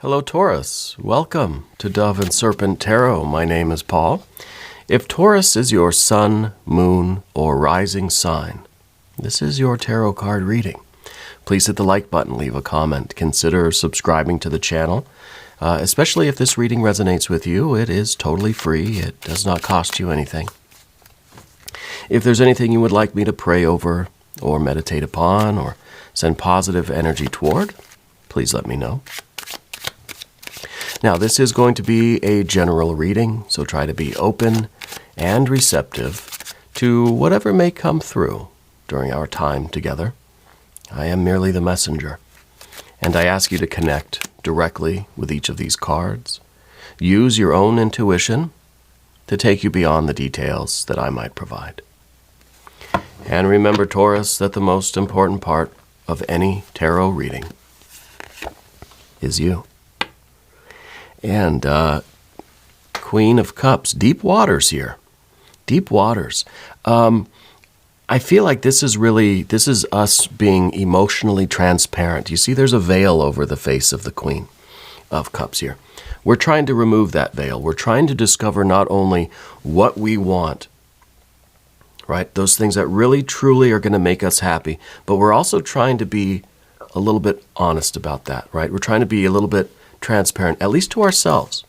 Hello, Taurus. Welcome to Dove and Serpent Tarot. My name is Paul. If Taurus is your sun, moon, or rising sign, this is your tarot card reading. Please hit the like button, leave a comment. Consider subscribing to the channel. Especially if this reading resonates with you, it is totally free. It does not cost you anything. If there's anything you would like me to pray over or meditate upon or send positive energy toward, please let me know. Now, this is going to be a general reading, so try to be open and receptive to whatever may come through during our time together. I am merely the messenger, and I ask you to connect directly with each of these cards. Use your own intuition to take you beyond the details that I might provide. And remember, Taurus, that the most important part of any tarot reading is you. And Queen of Cups, deep waters here. Deep waters. I feel like this is us being emotionally transparent. You see, there's a veil over the face of the Queen of Cups here. We're trying to remove that veil. We're trying to discover not only what we want, right? Those things that really, truly are going to make us happy, but we're also trying to be a little bit honest about that, right? We're trying to be a little bit transparent, at least to ourselves.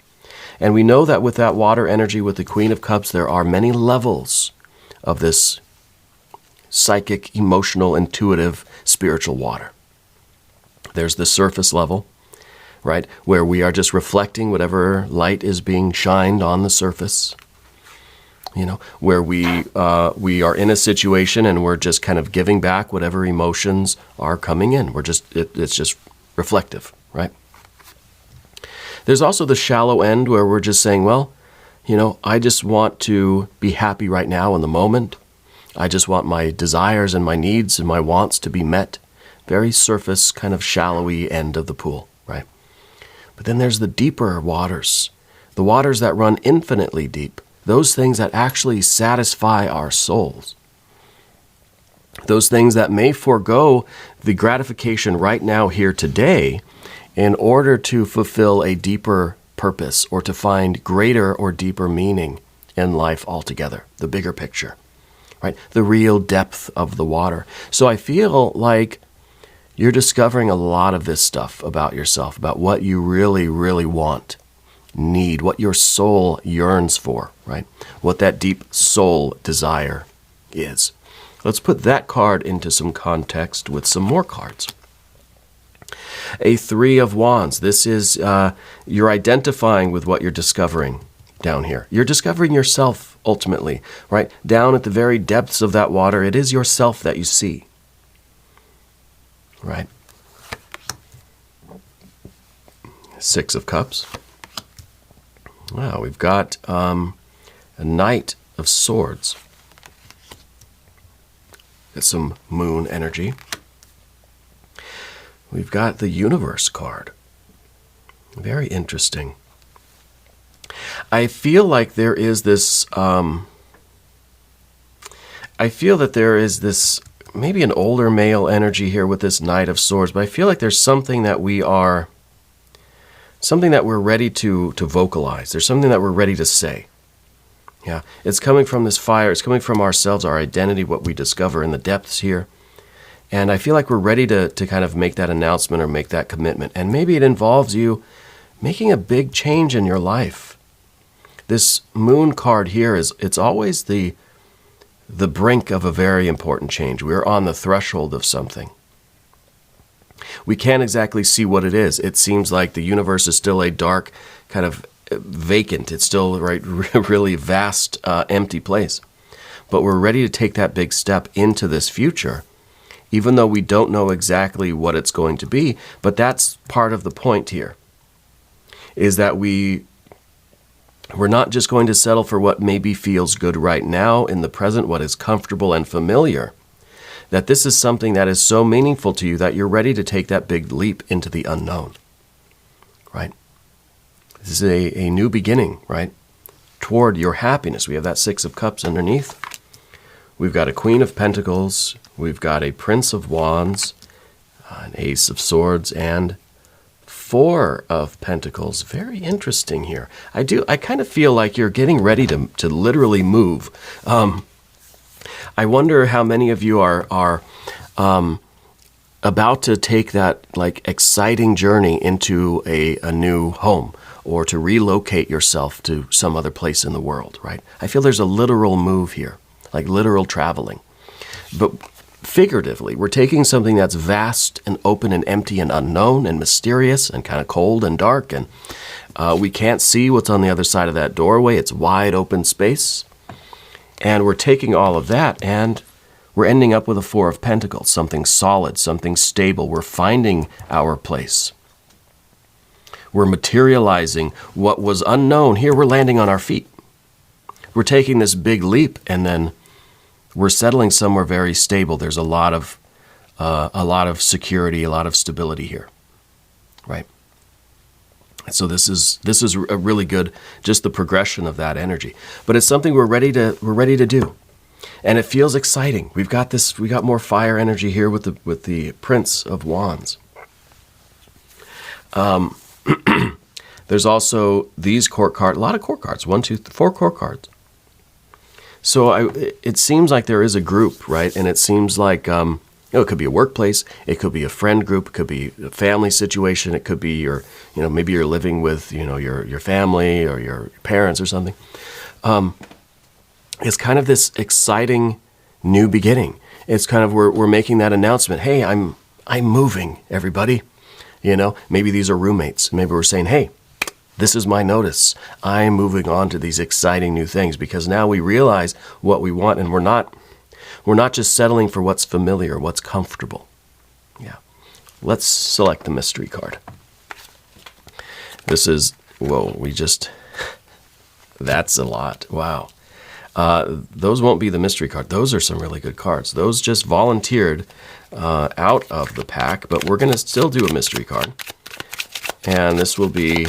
And we know that with that water energy, with the Queen of Cups, there are many levels of this psychic, emotional, intuitive, spiritual water. There's the surface level, right, where we are just reflecting whatever light is being shined on the surface. You know, where we are in a situation and we're just kind of giving back whatever emotions are coming in. It's just reflective, right? There's also the shallow end where we're just saying, well, you know, I just want to be happy right now in the moment. I just want my desires and my needs and my wants to be met. Very surface, kind of shallowy end of the pool, right? But then there's the deeper waters, the waters that run infinitely deep, those things that actually satisfy our souls. Those things that may forego the gratification right now, here, today, in order to fulfill a deeper purpose or to find greater or deeper meaning in life altogether, the bigger picture, right? The real depth of the water. So I feel like you're discovering a lot of this stuff about yourself, about what you really, really want, need, what your soul yearns for, right? What that deep soul desire is. Let's put that card into some context with some more cards. A Three of Wands. This is, you're identifying with what you're discovering down here. You're discovering yourself ultimately, right? Down at the very depths of that water, it is yourself that you see, right? Six of Cups. Wow, we've got a Knight of Swords. Got some moon energy. We've got the Universe card. Very interesting. I feel like there is this, maybe an older male energy here with this Knight of Swords, but I feel like there's something that we're ready to vocalize. There's something that we're ready to say. Yeah, it's coming from this fire. It's coming from ourselves, our identity, what we discover in the depths here. And I feel like we're ready to kind of make that announcement or make that commitment. And maybe it involves you making a big change in your life. This moon card here it's always the brink of a very important change. We're on the threshold of something. We can't exactly see what it is. It seems like the universe is still a dark, kind of vacant. It's still really vast, empty place. But we're ready to take that big step into this future, even though we don't know exactly what it's going to be. But that's part of the point here, is that we're not just going to settle for what maybe feels good right now in the present, what is comfortable and familiar, that this is something that is so meaningful to you that you're ready to take that big leap into the unknown, right? This is a new beginning, right, toward your happiness. We have that Six of Cups underneath. We've got a Queen of Pentacles. We've got a Prince of Wands, an Ace of Swords, and Four of Pentacles. Very interesting here. I kind of feel like you're getting ready to literally move. I wonder how many of you are about to take that like exciting journey into a new home, or to relocate yourself to some other place in the world, right? I feel there's a literal move here, like literal traveling. But figuratively, we're taking something that's vast and open and empty and unknown and mysterious and kind of cold and dark, and we can't see what's on the other side of that doorway. It's wide open space. And we're taking all of that, and we're ending up with a Four of Pentacles, something solid, something stable. We're finding our place. We're materializing what was unknown. Here we're landing on our feet. We're taking this big leap, and then we're settling somewhere very stable. There's a lot of security, a lot of stability here, right? So this is a really good, just the progression of that energy. But it's something we're ready to do, and it feels exciting. We got more fire energy here with the Prince of Wands. There's also these court cards, a lot of court cards, 4 court cards. So it seems like there is a group, right? And it seems like, it could be a workplace, it could be a friend group, it could be a family situation, it could be maybe you're living with, your family or your parents or something. It's kind of this exciting new beginning. It's kind of, we're making that announcement. Hey, I'm moving, everybody. Maybe these are roommates. Maybe we're saying, hey, this is my notice. I'm moving on to these exciting new things, because now we realize what we want, and we're not just settling for what's familiar, what's comfortable. Yeah. Let's select the mystery card. This is, that's a lot. Wow. Those won't be the mystery card. Those are some really good cards. Those just volunteered out of the pack, but we're going to still do a mystery card. And this will be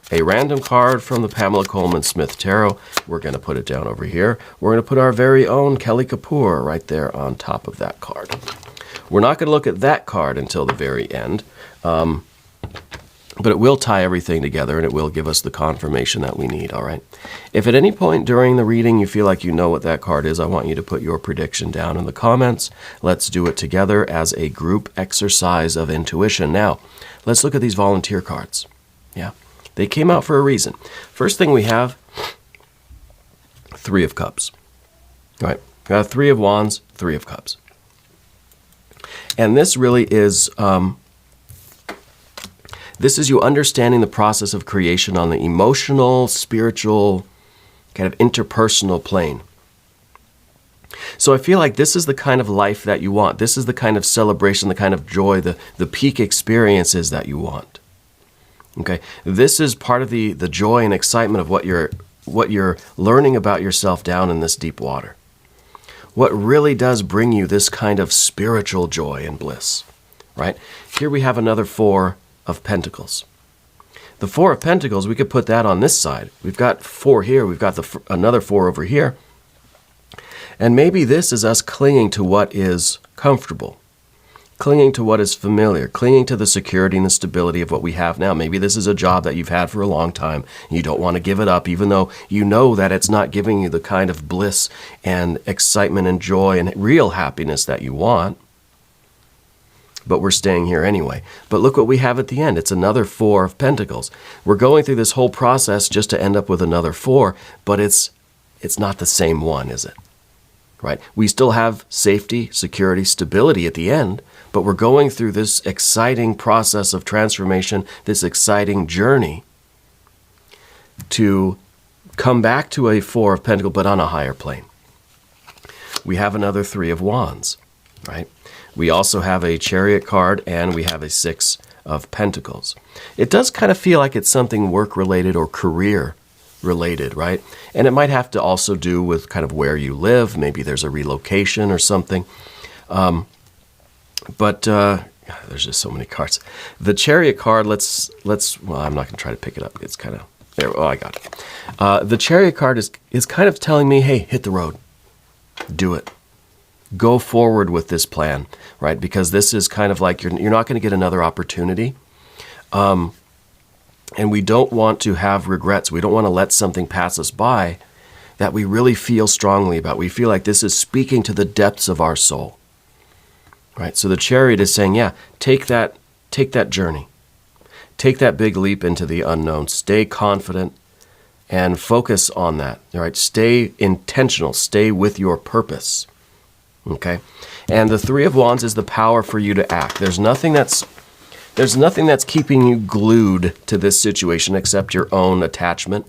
a random card from the Pamela Coleman Smith Tarot. We're going to put it down over here. We're going to put our very own Kelly Kapoor right there on top of that card. We're not going to look at that card until the very end, but it will tie everything together, and it will give us the confirmation that we need, all right? If at any point during the reading you feel like you know what that card is, I want you to put your prediction down in the comments. Let's do it together as a group exercise of intuition. Now, let's look at these volunteer cards. Yeah. They came out for a reason. First thing we have, 3 of Cups. All right, got a 3 of Wands, 3 of Cups. And this really is, this is you understanding the process of creation on the emotional, spiritual, kind of interpersonal plane. So I feel like this is the kind of life that you want. This is the kind of celebration, the kind of joy, the peak experiences that you want. Okay, this is part of the joy and excitement of what you're learning about yourself down in this deep water. What really does bring you this kind of spiritual joy and bliss, right? Here we have another 4 of Pentacles. The 4 of Pentacles, we could put that on this side. We've got 4 here. We've got another 4 over here. And maybe this is us clinging to what is comfortable. Clinging to what is familiar, clinging to the security and the stability of what we have now. Maybe this is a job that you've had for a long time, and you don't want to give it up, even though you know that it's not giving you the kind of bliss and excitement and joy and real happiness that you want. But we're staying here anyway. But look what we have at the end. It's another 4 of Pentacles. We're going through this whole process just to end up with another 4, but it's not the same one, is it? Right? We still have safety, security, stability at the end, but we're going through this exciting process of transformation, this exciting journey to come back to a 4 of Pentacles, but on a higher plane. We have another 3 of Wands, right? We also have a Chariot card, and we have a 6 of Pentacles. It does kind of feel like it's something work-related or career-related, right? And it might have to also do with kind of where you live. Maybe there's a relocation or something. But there's just so many cards. The Chariot card, let's well, I'm not going to try to pick it up. It's kind of, there, oh, I got it. The Chariot card is kind of telling me, hey, hit the road. Do it. Go forward with this plan, right? Because this is kind of like you're not going to get another opportunity. And we don't want to have regrets. We don't want to let something pass us by that we really feel strongly about. We feel like this is speaking to the depths of our soul. Right? So the Chariot is saying, yeah, take that journey. Take that big leap into the unknown. Stay confident and focus on that. All right? Stay intentional. Stay with your purpose. Okay? And the Three of Wands is the power for you to act. There's nothing that's keeping you glued to this situation except your own attachment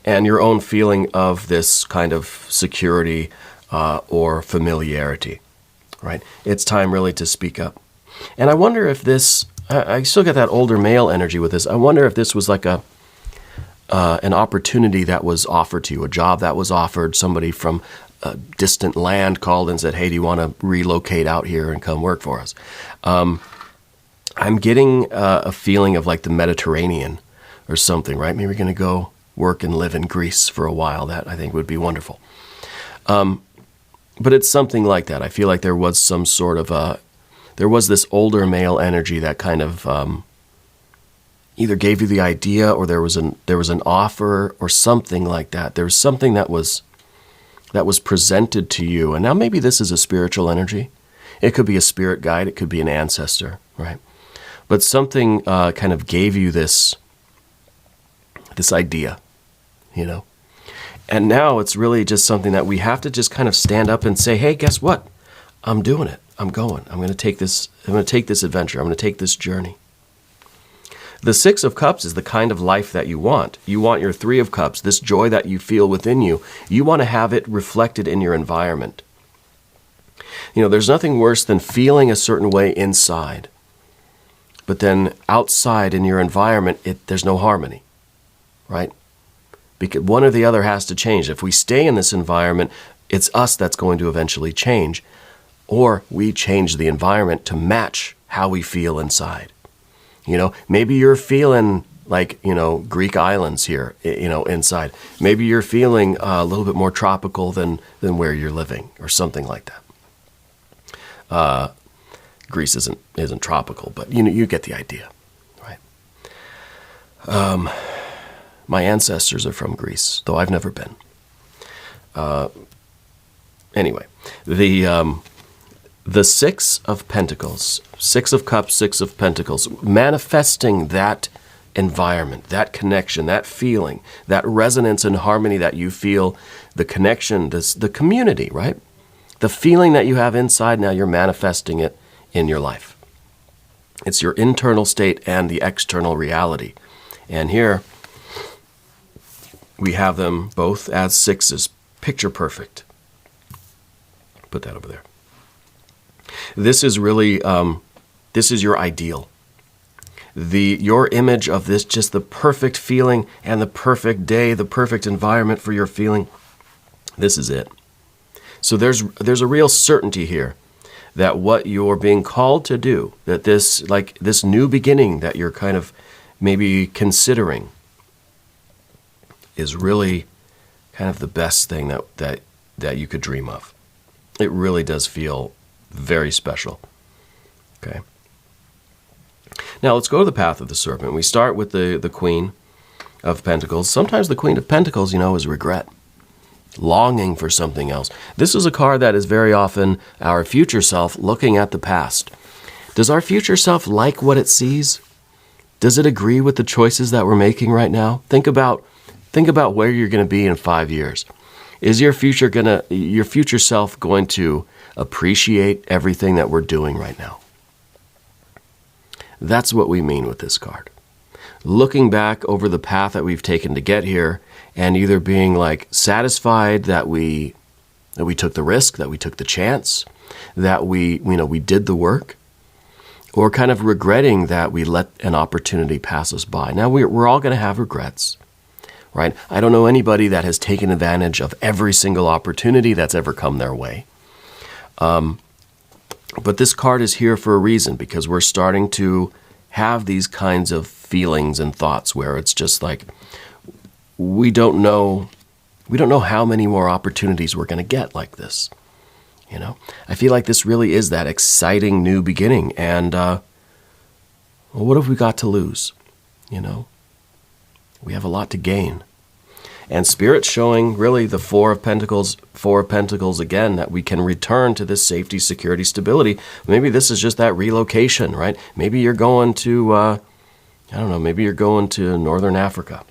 and your own feeling of this kind of security or familiarity. Right? It's time really to speak up. And I wonder if this, I still get that older male energy with this. I wonder if this was like an opportunity that was offered to you, a job that was offered, somebody from a distant land called and said, hey, do you want to relocate out here and come work for us? I'm getting a feeling of like the Mediterranean or something, right? Maybe we're going to go work and live in Greece for a while. That I think would be wonderful. But it's something like that. I feel like there was some sort of there was this older male energy that kind of either gave you the idea or there was an offer or something like that. There was something that was presented to you. And now maybe this is a spiritual energy. It could be a spirit guide. It could be an ancestor, right? But something kind of gave you this idea, you know? And now it's really just something that we have to just kind of stand up and say, hey, guess what? I'm doing it. I'm going. I'm going to take this adventure. I'm going to take this journey. The Six of Cups is the kind of life that you want. You want your Three of Cups, this joy that you feel within you. You want to have it reflected in your environment. You know, there's nothing worse than feeling a certain way inside, but then outside in your environment, there's no harmony, right? Because one or the other has to change. If we stay in this environment, it's us that's going to eventually change, or we change the environment to match how we feel inside. You know, maybe you're feeling like, you know, Greek islands here, you know, inside. Maybe you're feeling a little bit more tropical than where you're living or something like that. Greece isn't tropical, but you get the idea, right? My ancestors are from Greece, though I've never been. Anyway, the Six of Pentacles, Six of Cups, Six of Pentacles, manifesting that environment, that connection, that feeling, that resonance and harmony that you feel, the connection, the community, right? The feeling that you have inside, now you're manifesting it in your life. It's your internal state and the external reality. And here we have them both as sixes, picture perfect. Put that over there. This is really, this is your ideal. Your image of this, just the perfect feeling and the perfect day, the perfect environment for your feeling, this is it. So there's a real certainty here that what you're being called to do, that this new beginning that you're kind of maybe considering is really kind of the best thing that you could dream of. It really does feel very special. Okay. Now let's go to the path of the serpent. We start with the Queen of Pentacles. Sometimes the Queen of Pentacles, is regret, longing for something else. This is a card that is very often our future self looking at the past. Does our future self like what it sees? Does it agree with the choices that we're making right now? Think about where you're going to be in 5 years. Is your future self going to appreciate everything that we're doing right now? That's what we mean with this card. Looking back over the path that we've taken to get here and either being satisfied that we took the risk, that we took the chance, that we did the work, or kind of regretting that we let an opportunity pass us by. Now we're all going to have regrets. Right? I don't know anybody that has taken advantage of every single opportunity that's ever come their way. But this card is here for a reason, because we're starting to have these kinds of feelings and thoughts where it's just like, we don't know how many more opportunities we're going to get like this. I feel like this really is that exciting new beginning. And what have we got to lose? We have a lot to gain. And Spirit's showing really the Four of Pentacles again, that we can return to this safety, security, stability. Maybe this is just that relocation, right? Maybe you're going to, maybe you're going to Northern Africa.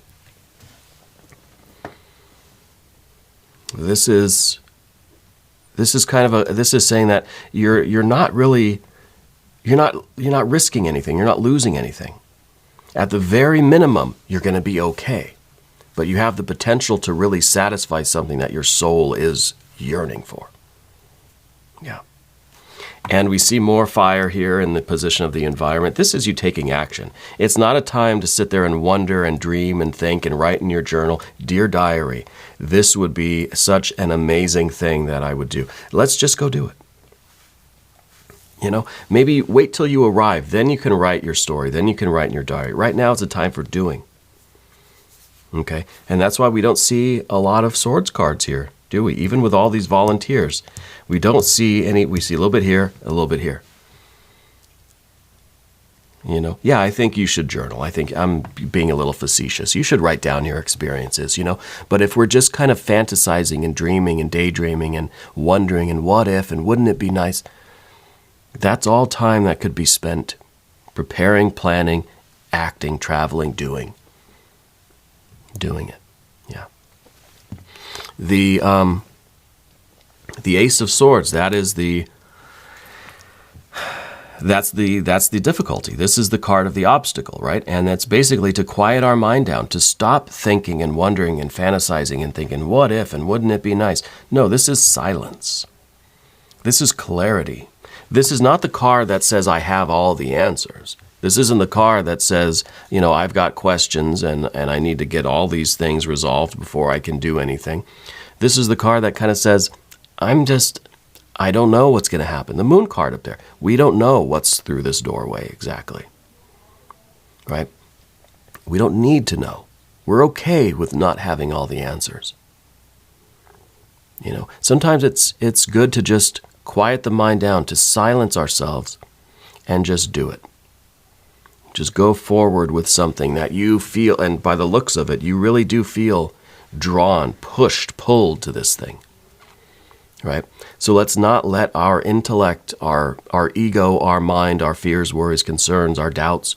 This is saying that you're not risking anything. You're not losing anything. At the very minimum, you're going to be okay. But you have the potential to really satisfy something that your soul is yearning for. Yeah. And we see more fire here in the position of the environment. This is you taking action. It's not a time to sit there and wonder and dream and think and write in your journal, "Dear diary, this would be such an amazing thing that I would do." Let's just go do it. Maybe wait till you arrive. Then you can write your story. Then you can write in your diary. Right now it's a time for doing. Okay? And that's why we don't see a lot of swords cards here, do we? Even with all these volunteers. We don't see any. We see a little bit here, a little bit here. Yeah, I think you should journal. I think I'm being a little facetious. You should write down your experiences, But if we're just kind of fantasizing and dreaming and daydreaming and wondering and what if and wouldn't it be nice, that's all time that could be spent preparing, planning, acting, traveling, doing it. Yeah. The Ace of Swords, that's the difficulty. This is the card of the obstacle, right? And that's basically to quiet our mind down, to stop thinking and wondering and fantasizing and thinking, what if and wouldn't it be nice? No, this is silence. This is clarity. This is not the card that says I have all the answers. This isn't the card that says, I've got questions and I need to get all these things resolved before I can do anything. This is the card that kind of says, I don't know what's going to happen. The Moon card up there. We don't know what's through this doorway exactly. Right? We don't need to know. We're okay with not having all the answers. Sometimes it's good to just quiet the mind down, to silence ourselves and just do it. Just go forward with something that you feel, and by the looks of it, you really do feel drawn, pushed, pulled to this thing. Right? So let's not let our intellect, our ego, our mind, our fears, worries, concerns, our doubts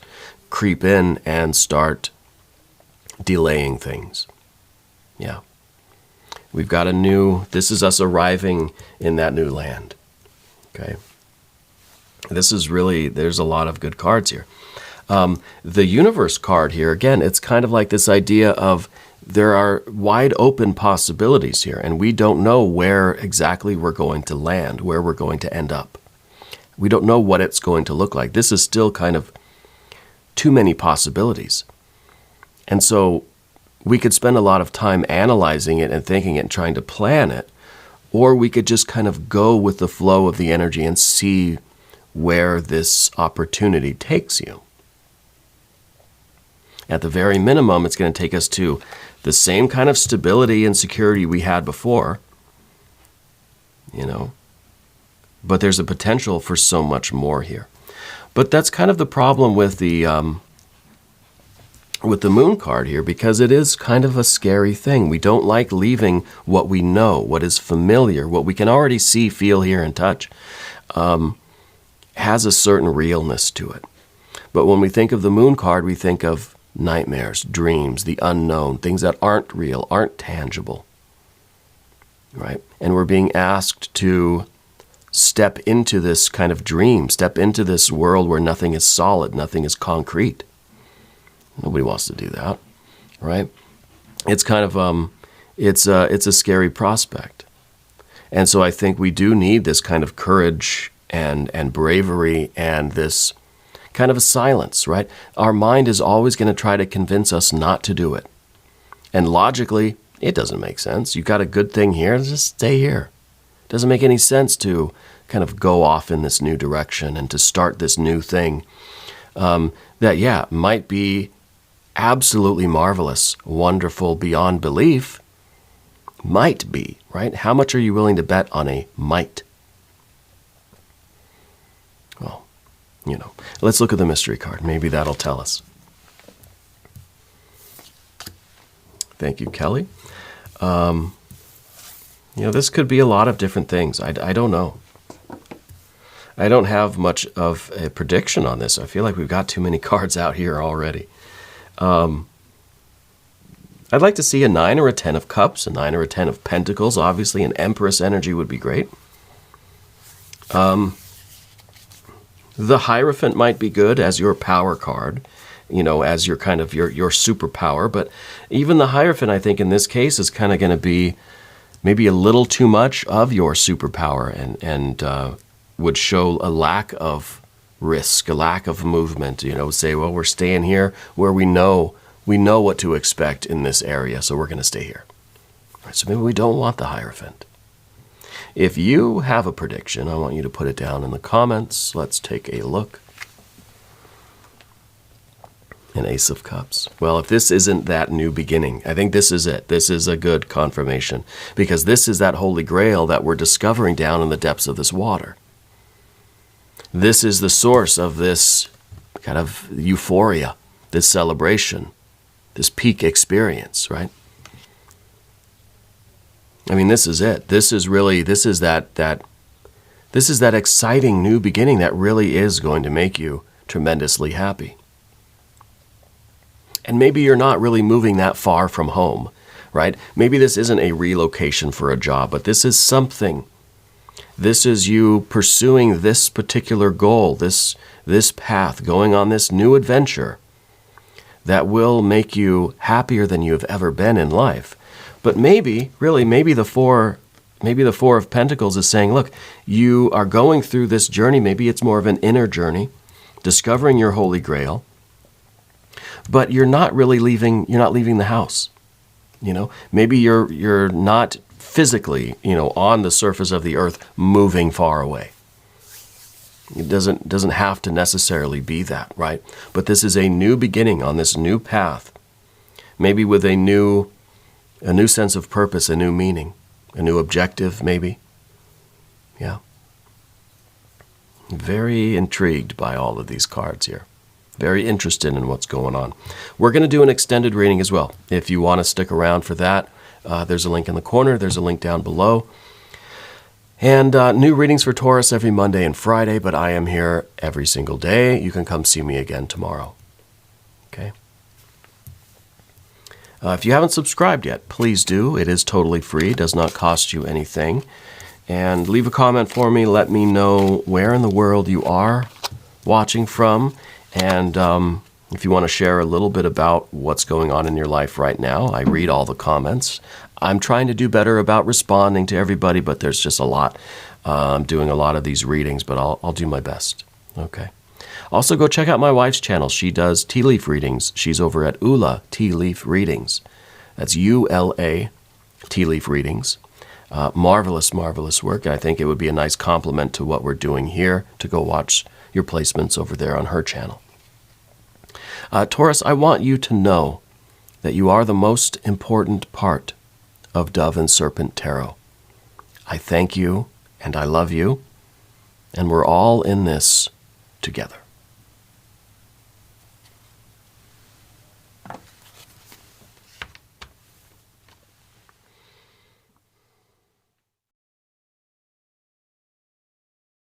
creep in and start delaying things. Yeah. We've got this is us arriving in that new land. Okay. This is really, there's a lot of good cards here. The Universe card here, again, it's kind of like this idea of there are wide open possibilities here, and we don't know where exactly we're going to land, where we're going to end up. We don't know what it's going to look like. This is still kind of too many possibilities. And so we could spend a lot of time analyzing it and thinking it and trying to plan it, or we could just kind of go with the flow of the energy and see where this opportunity takes you. At the very minimum, it's going to take us to the same kind of stability and security we had before, but there's a potential for so much more here. But that's kind of the problem with the Moon card here, because it is kind of a scary thing. We don't like leaving what we know, what is familiar, what we can already see, feel, hear, and touch, has a certain realness to it. But when we think of the Moon card, we think of nightmares, dreams, the unknown, things that aren't real, aren't tangible, right? And we're being asked to step into this kind of dream, step into this world where nothing is solid, nothing is concrete. Nobody wants to do that, right? It's kind of, it's a scary prospect. And so I think we do need this kind of courage and bravery and this kind of a silence, right? Our mind is always going to try to convince us not to do it. And logically, it doesn't make sense. You've got a good thing here, just stay here. It doesn't make any sense to kind of go off in this new direction and to start this new thing that might be absolutely marvelous, wonderful, beyond belief. Might be, right? How much are you willing to bet on a might? Well, let's look at the mystery card. Maybe that'll tell us. Thank you, Kelly. This could be a lot of different things. I don't know. I don't have much of a prediction on this. I feel like we've got too many cards out here already. I'd like to see a 9 or a 10 of cups, a 9 or a 10 of pentacles. Obviously, an empress energy would be great. The Hierophant might be good as your power card, as your kind of your superpower. But even the Hierophant, I think, in this case is kind of going to be maybe a little too much of your superpower and would show a lack of risk, a lack of movement. Say, well, we're staying here where we know what to expect in this area, so we're going to stay here. Right, so maybe we don't want the Hierophant. If you have a prediction, I want you to put it down in the comments. Let's take a look. An Ace of Cups. Well, if this isn't that new beginning, I think this is it. This is a good confirmation, because this is that Holy Grail that we're discovering down in the depths of this water. This is the source of this kind of euphoria, this celebration, this peak experience, right? I mean, this is it. This is that exciting new beginning that really is going to make you tremendously happy. And maybe you're not really moving that far from home, right? Maybe this isn't a relocation for a job, but this is something. This is you pursuing this particular goal, this path, going on this new adventure that will make you happier than you have ever been in life. But maybe the Four of Pentacles is saying, look, you are going through this journey. Maybe it's more of an inner journey, discovering your Holy Grail. But you're not leaving the house. Maybe you're not physically, on the surface of the earth, moving far away. It doesn't have to necessarily be that, right? But this is a new beginning on this new path, maybe with a new sense of purpose, a new meaning, a new objective, maybe. Yeah. Very intrigued by all of these cards here. Very interested in what's going on. We're going to do an extended reading as well. If you want to stick around for that, there's a link in the corner. There's a link down below. And new readings for Taurus every Monday and Friday, but I am here every single day. You can come see me again tomorrow. Okay? If you haven't subscribed yet, please do. It is totally free. It does not cost you anything. And leave a comment for me. Let me know where in the world you are watching from. And if you want to share a little bit about what's going on in your life right now, I read all the comments. I'm trying to do better about responding to everybody, but there's just a lot. I'm doing a lot of these readings, but I'll do my best. Okay. Also, go check out my wife's channel. She does tea leaf readings. She's over at Ula Tea Leaf Readings. That's ULA Tea Leaf Readings. Marvelous, marvelous work. And I think it would be a nice compliment to what we're doing here to go watch your placements over there on her channel. Taurus, I want you to know that you are the most important part of Dove and Serpent Tarot. I thank you and I love you, and we're all in this together.